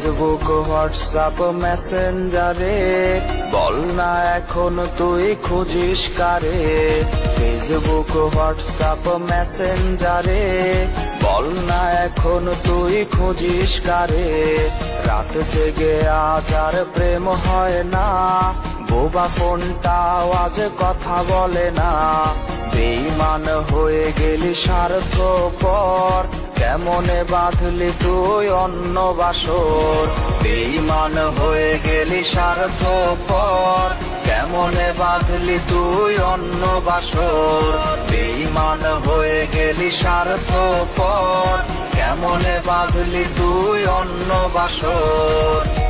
Facebook WhatsApp মেসেঞ্জারে বল না এখন তুই খুঁজিস কারে। ফেসবুক হোয়াটসঅ্যাপ মেসেঞ্জারে বল না এখন তুই খুঁজিস কারে। রাত জেগে আজ আর প্রেম হয় না, বোবা ফোনটাও আজ কথা বলে না। বেঈমান হয়ে গেলি স্বার্থপর, কেমনে বাঁধলি তুই অন্য বাসর। বেঈমান হয়ে গেলি স্বার্থপর, কেমনে বাঁধলি তুই অন্য বাসর। বেঈমান হয়ে গেলি স্বার্থপর, কেমনে বাঁধলি তুই অন্য বাসর।